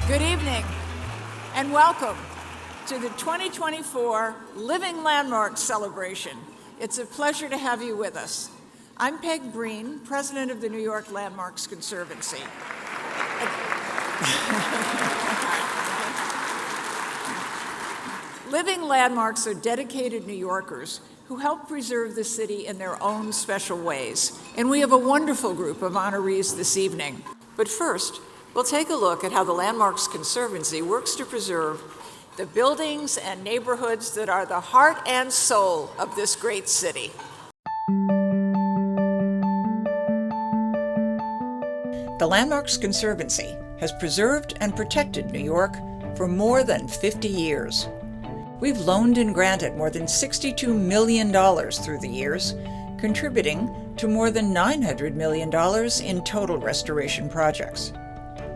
Good evening and welcome to the 2024 Living Landmarks celebration. It's a pleasure to have you with us. I'm Peg Breen, president of the New York Landmarks Conservancy. Living Landmarks are dedicated New Yorkers who help preserve the city in their own special ways. And we have a wonderful group of honorees this evening. But first, we'll take a look at how the Landmarks Conservancy works to preserve the buildings and neighborhoods that are the heart and soul of this great city. The Landmarks Conservancy has preserved and protected New York for more than 50 years. We've loaned and granted more than $62 million through the years, contributing to more than $900 million in total restoration projects.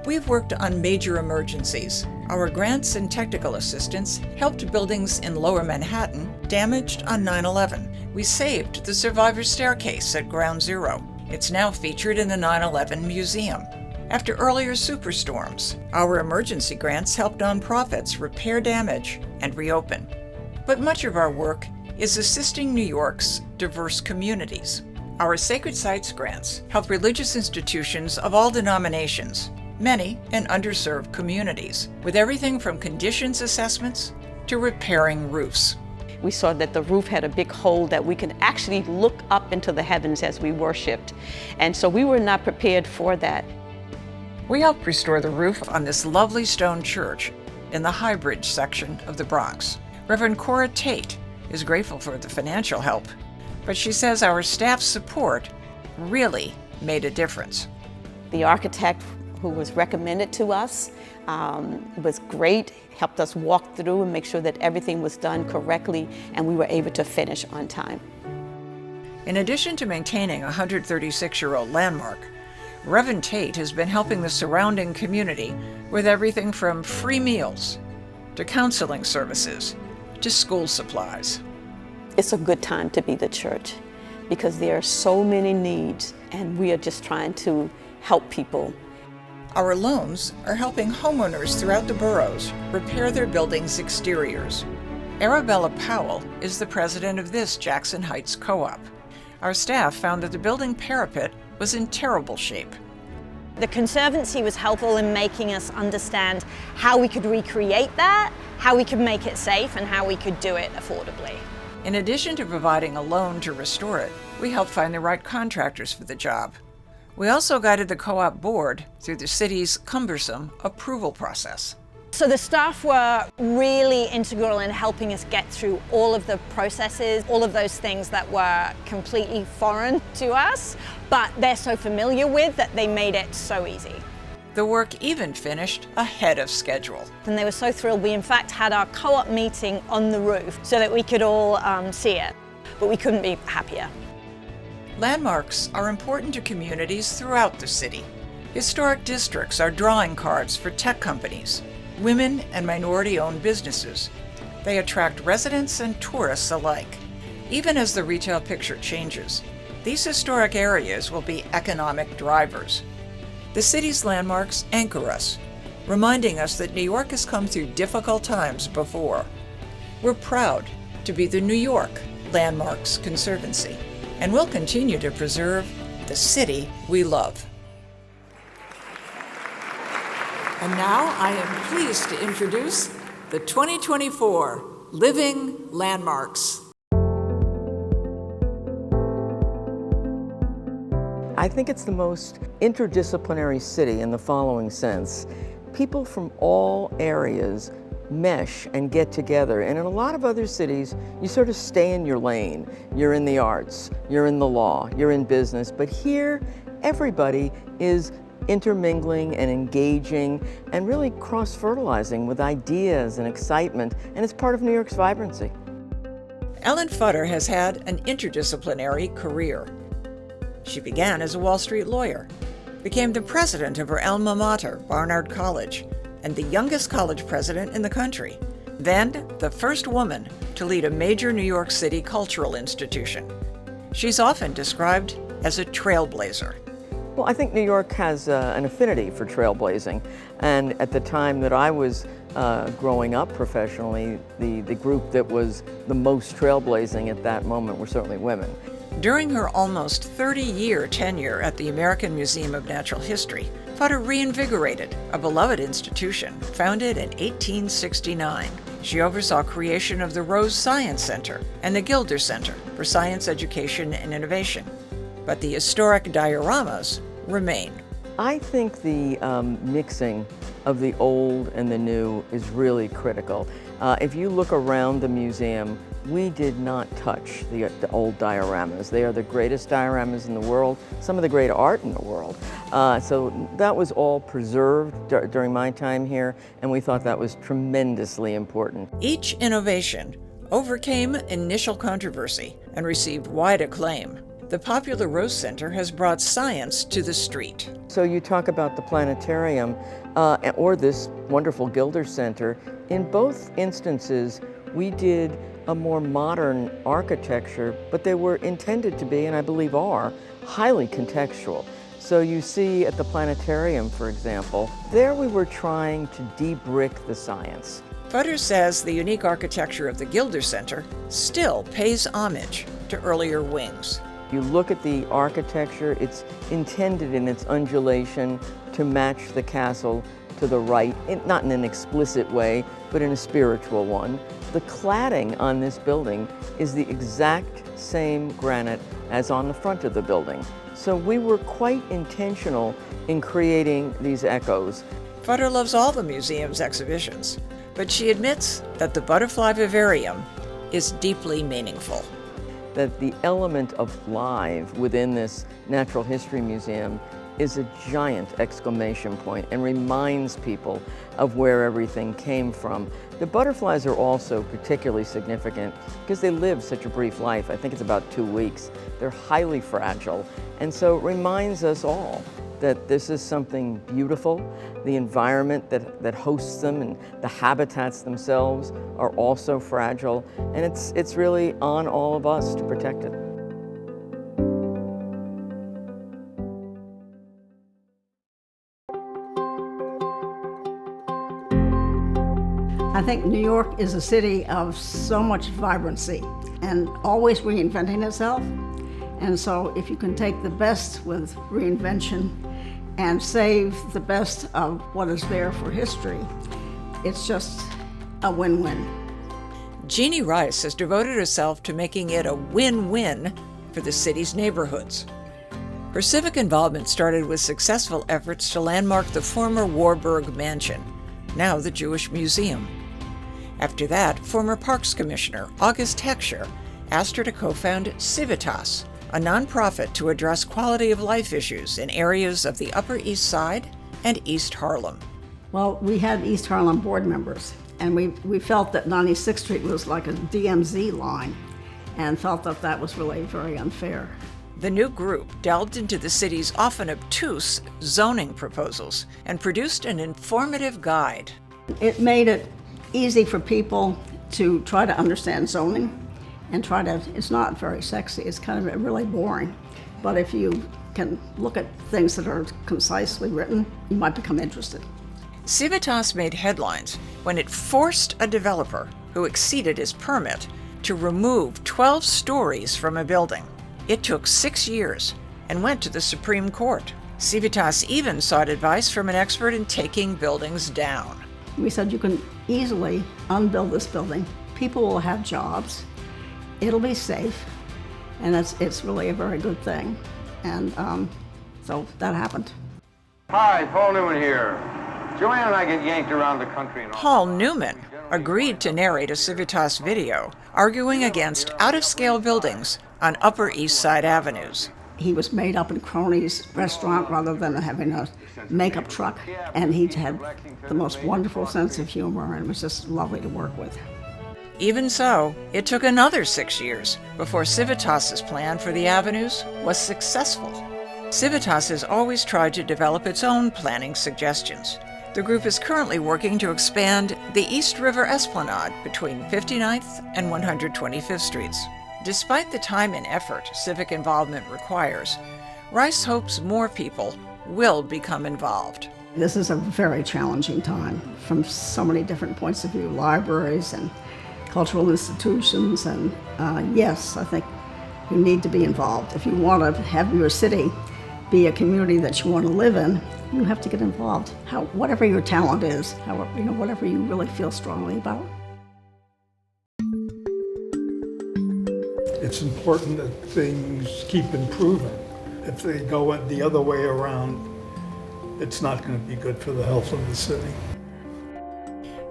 We've worked on major emergencies. Our grants and technical assistance helped buildings in Lower Manhattan damaged on 9/11. We saved the survivor staircase at Ground Zero. It's now featured in the 9/11 Museum. After earlier superstorms, our emergency grants helped nonprofits repair damage and reopen. But much of our work is assisting New York's diverse communities. Our Sacred Sites grants help religious institutions of all denominations, many in underserved communities, with everything from conditions assessments to repairing roofs. We saw that the roof had a big hole that we could actually look up into the heavens as we worshiped. And so we were not prepared for that. We helped restore the roof on this lovely stone church in the High Bridge section of the Bronx. Reverend Cora Tate is grateful for the financial help, but she says our staff's support really made a difference. The architect who was recommended to us was great, helped us walk through and make sure that everything was done correctly and we were able to finish on time. In addition to maintaining a 136-year-old landmark, Reverend Tate has been helping the surrounding community with everything from free meals to counseling services to school supplies. It's a good time to be the church because there are so many needs and we are just trying to help people. Our loans are helping homeowners throughout the boroughs repair their buildings' exteriors. Arabella Powell is the president of this Jackson Heights co-op. Our staff found that the building parapet was in terrible shape. The Conservancy was helpful in making us understand how we could recreate that, how we could make it safe, and how we could do it affordably. In addition to providing a loan to restore it, we helped find the right contractors for the job. We also guided the co-op board through the city's cumbersome approval process. So the staff were really integral in helping us get through all of the processes, all of those things that were completely foreign to us, but they're so familiar with that they made it so easy. The work even finished ahead of schedule. And they were so thrilled. We in fact had our co-op meeting on the roof so that we could all see it, but we couldn't be happier. Landmarks are important to communities throughout the city. Historic districts are drawing cards for tech companies, women and minority-owned businesses. They attract residents and tourists alike. Even as the retail picture changes, these historic areas will be economic drivers. The city's landmarks anchor us, reminding us that New York has come through difficult times before. We're proud to be the New York Landmarks Conservancy, and we'll continue to preserve the city we love. And now I am pleased to introduce the 2024 Living Landmarks. I think it's the most interdisciplinary city in the following sense. People from all areas mesh and get together. And in a lot of other cities, you sort of stay in your lane. You're in the arts, you're in the law, you're in business. But here, everybody is intermingling and engaging and really cross-fertilizing with ideas and excitement, and it's part of New York's vibrancy. Ellen Futter has had an interdisciplinary career. She began as a Wall Street lawyer, became the president of her alma mater, Barnard College, and the youngest college president in the country, then the first woman to lead a major New York City cultural institution. She's often described as a trailblazer. Well, I think New York has an affinity for trailblazing, and at the time that I was growing up professionally, the group that was the most trailblazing at that moment were certainly women. During her almost 30-year tenure at the American Museum of Natural History, Futter reinvigorated a beloved institution founded in 1869. She oversaw creation of the Rose Science Center and the Gilder Center for Science Education and Innovation. But the historic dioramas remain. I think the mixing of the old and the new is really critical. If you look around the museum, we did not touch the old dioramas. They are the greatest dioramas in the world, some of the great art in the world. So that was all preserved during my time here, and we thought that was tremendously important. Each innovation overcame initial controversy and received wide acclaim. The popular Rose Center has brought science to the street. So you talk about the planetarium or this wonderful Gilder Center. In both instances, we did a more modern architecture, but they were intended to be, and I believe are, highly contextual. So you see at the planetarium, for example, there we were trying to de-brick the science. Futter says the unique architecture of the Gilder Center still pays homage to earlier wings. You look at the architecture, it's intended in its undulation to match the castle to the right, not in an explicit way, but in a spiritual one. The cladding on this building is the exact same granite as on the front of the building. So we were quite intentional in creating these echoes. Futter loves all the museum's exhibitions, but she admits that the Butterfly Vivarium is deeply meaningful. That the element of live within this Natural History Museum is a giant exclamation point and reminds people of where everything came from. The butterflies are also particularly significant because they live such a brief life. I think it's about 2 weeks. They're highly fragile, and so it reminds us all that this is something beautiful. The environment that hosts them and the habitats themselves are also fragile, and it's really on all of us to protect it. I think New York is a city of so much vibrancy and always reinventing itself. And so if you can take the best with reinvention and save the best of what is there for history, it's just a win-win. Jeanie Rice has devoted herself to making it a win-win for the city's neighborhoods. Her civic involvement started with successful efforts to landmark the former Warburg Mansion, now the Jewish Museum. After that, former Parks Commissioner August Heckscher asked her to co-found Civitas, a nonprofit to address quality of life issues in areas of the Upper East Side and East Harlem. Well, we had East Harlem board members, and we felt that 96th Street was like a DMZ line, and felt that that was really very unfair. The new group delved into the city's often obtuse zoning proposals and produced an informative guide. It made it easy for people to try to understand zoning and it's not very sexy, it's kind of really boring. But if you can look at things that are concisely written, you might become interested. Civitas made headlines when it forced a developer who exceeded his permit to remove 12 stories from a building. It took 6 years and went to the Supreme Court. Civitas even sought advice from an expert in taking buildings down. We said you can easily unbuild this building. People will have jobs. It'll be safe, and it's really a very good thing. And so that happened. Hi, Paul Newman here. Joanne and I get yanked around the country. Paul Newman agreed to narrate a Civitas video arguing against out-of-scale buildings on Upper East Side avenues. He was made up in Cronies restaurant rather than having a makeup truck, and he had the most wonderful sense of humor, and it was just lovely to work with. Even so, it took another 6 years before Civitas's plan for the avenues was successful. Civitas has always tried to develop its own planning suggestions. The group is currently working to expand the East River Esplanade between 59th and 125th Streets. Despite the time and effort civic involvement requires, Rice hopes more people will become involved. This is a very challenging time from so many different points of view, libraries and cultural institutions, and yes, I think you need to be involved. If you want to have your city be a community that you want to live in, you have to get involved. Whatever your talent is, whatever you really feel strongly about. It's important that things keep improving. If they go the other way around, it's not going to be good for the health of the city.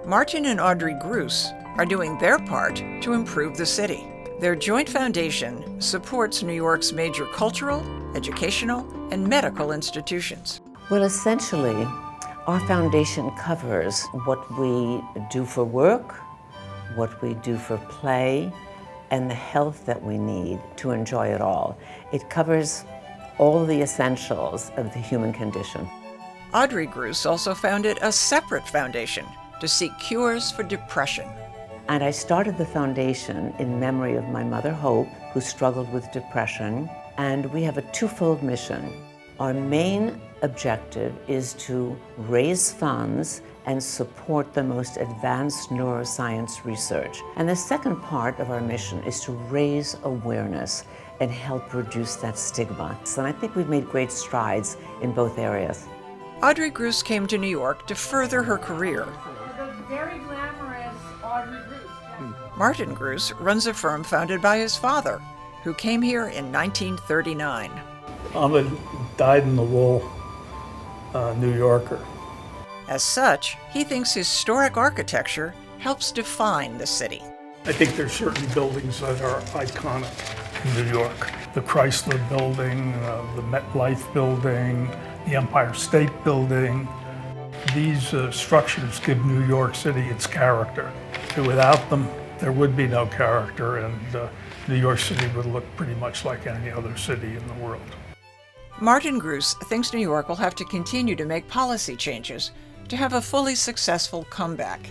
Martin and Audrey Gruss are doing their part to improve the city. Their joint foundation supports New York's major cultural, educational, and medical institutions. Well, essentially, our foundation covers what we do for work, what we do for play, and the health that we need to enjoy it all. It covers all the essentials of the human condition. Audrey Gruss also founded a separate foundation to seek cures for depression. And I started the foundation in memory of my mother, Hope, who struggled with depression. And we have a twofold mission. Our main objective is to raise funds and support the most advanced neuroscience research. And the second part of our mission is to raise awareness and help reduce that stigma. And I think we've made great strides in both areas. Audrey Gruss came to New York to further her career. The very glamorous Audrey Gruss. Martin Gruss runs a firm founded by his father, who came here in 1939. I'm a dyed-in-the-wool New Yorker. As such, he thinks historic architecture helps define the city. I think there's certain buildings that are iconic in New York. The Chrysler Building, the MetLife Building, the Empire State Building. These structures give New York City its character. Without them, there would be no character, and New York City would look pretty much like any other city in the world. Martin Gruss thinks New York will have to continue to make policy changes to have a fully successful comeback.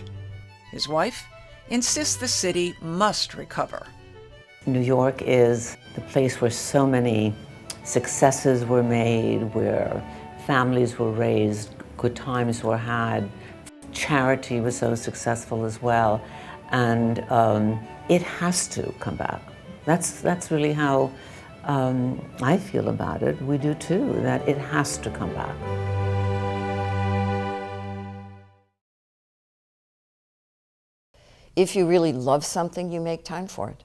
His wife insists the city must recover. New York is the place where so many successes were made, where families were raised, good times were had, charity was so successful as well, and it has to come back. That's really how I feel about it. We do too, that it has to come back. If you really love something, you make time for it.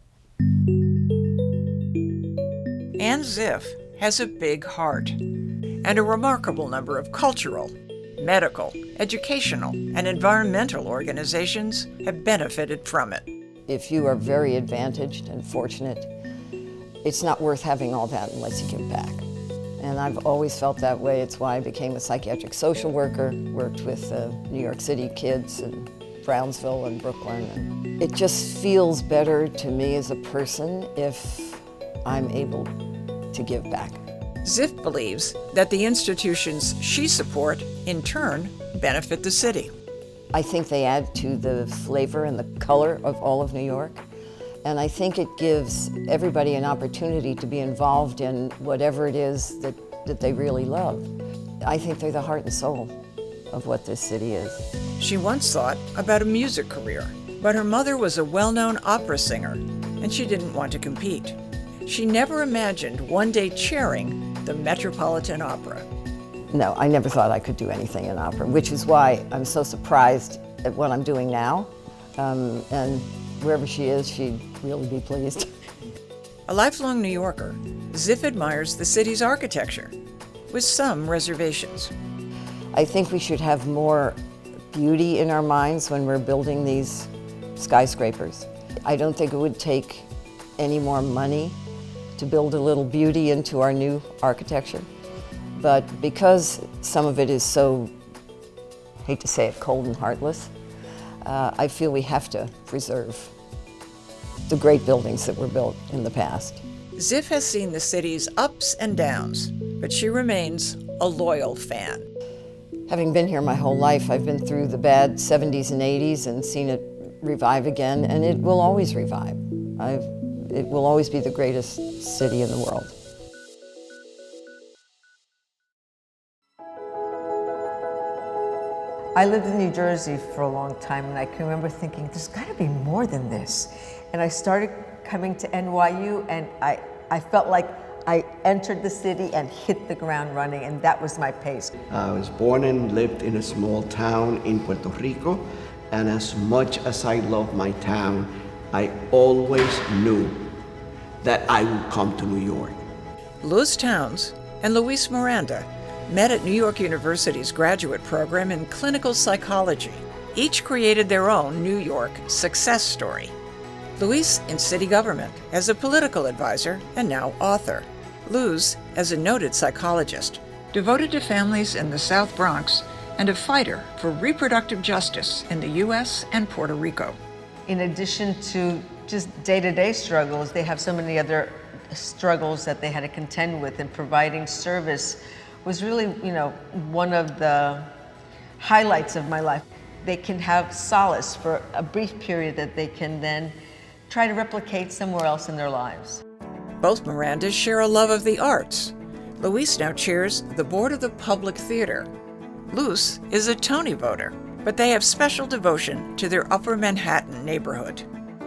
Ann Ziff has a big heart and a remarkable number of cultural, medical, educational, and environmental organizations have benefited from it. If you are very advantaged and fortunate, it's not worth having all that unless you give back. And I've always felt that way. It's why I became a psychiatric social worker, worked with New York City kids and Brownsville and Brooklyn. And it just feels better to me as a person if I'm able to give back. Ziff believes that the institutions she supports, in turn, benefit the city. I think they add to the flavor and the color of all of New York. And I think it gives everybody an opportunity to be involved in whatever it is that they really love. I think they're the heart and soul of what this city is. She once thought about a music career, but her mother was a well-known opera singer, and she didn't want to compete. She never imagined one day chairing the Metropolitan Opera. No, I never thought I could do anything in opera, which is why I'm so surprised at what I'm doing now. And wherever she is, she'd really be pleased. A lifelong New Yorker, Ziff admires the city's architecture, with some reservations. I think we should have more beauty in our minds when we're building these skyscrapers. I don't think it would take any more money to build a little beauty into our new architecture. But because some of it is so, I hate to say it, cold and heartless, I feel we have to preserve the great buildings that were built in the past. Ziff has seen the city's ups and downs, but she remains a loyal fan. Having been here my whole life, I've been through the bad 70s and 80s and seen it revive again, and it will always revive. It will always be the greatest city in the world. I lived in New Jersey for a long time, and I can remember thinking, there's got to be more than this. And I started coming to NYU, and I felt like I entered the city and hit the ground running, and that was my pace. I was born and lived in a small town in Puerto Rico, and as much as I love my town, I always knew that I would come to New York. Luz Towns and Luis Miranda met at New York University's graduate program in clinical psychology. Each created their own New York success story. Luis in city government as a political advisor and now author. Luz as a noted psychologist, devoted to families in the South Bronx and a fighter for reproductive justice in the U.S. and Puerto Rico. In addition to just day-to-day struggles, they have so many other struggles that they had to contend with, and providing service was really, one of the highlights of my life. They can have solace for a brief period that they can then try to replicate somewhere else in their lives. Both Mirandas share a love of the arts. Luis now chairs the board of the Public Theater. Luz is a Tony voter, but they have special devotion to their Upper Manhattan neighborhood.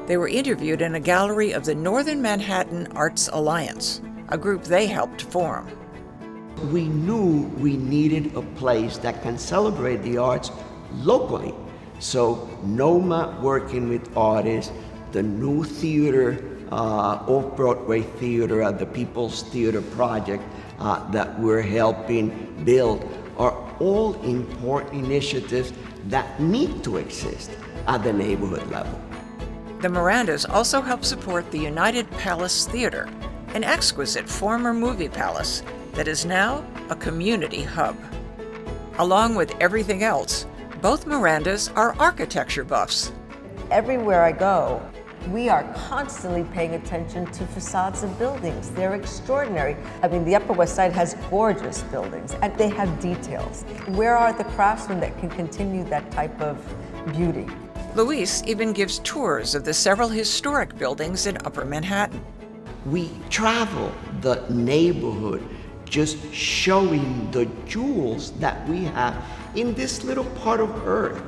They were interviewed in a gallery of the Northern Manhattan Arts Alliance, a group they helped form. We knew we needed a place that can celebrate the arts locally. So NOMA working with artists, the new theater, off-Broadway theater at the People's Theater Project that we're helping build are all important initiatives that need to exist at the neighborhood level. The Mirandas also help support the United Palace Theater, an exquisite former movie palace that is now a community hub. Along with everything else, both Mirandas are architecture buffs. Everywhere I go, we are constantly paying attention to facades of buildings. They're extraordinary. I mean, the Upper West Side has gorgeous buildings, and they have details. Where are the craftsmen that can continue that type of beauty? Luis even gives tours of the several historic buildings in Upper Manhattan. We travel the neighborhood just showing the jewels that we have in this little part of Earth.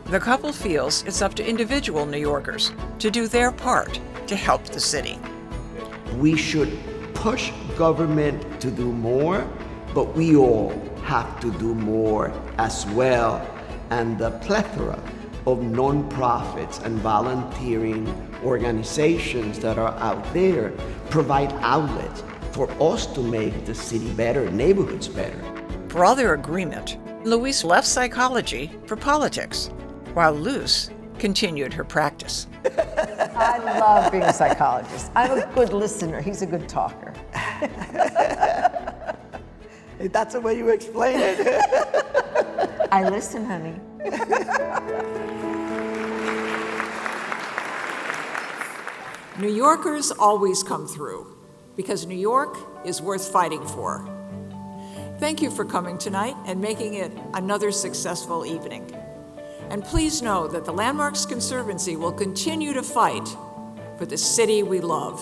The couple feels it's up to individual New Yorkers to do their part to help the city. We should push government to do more, but we all have to do more as well. And the plethora of nonprofits and volunteering organizations that are out there provide outlets for us to make the city better, neighborhoods better. For all their agreement, Luis left psychology for politics, while Luz continued her practice. I love being a psychologist. I'm a good listener. He's a good talker. That's the way you explain it. I listen, honey. New Yorkers always come through, because New York is worth fighting for. Thank you for coming tonight and making it another successful evening. And please know that the Landmarks Conservancy will continue to fight for the city we love.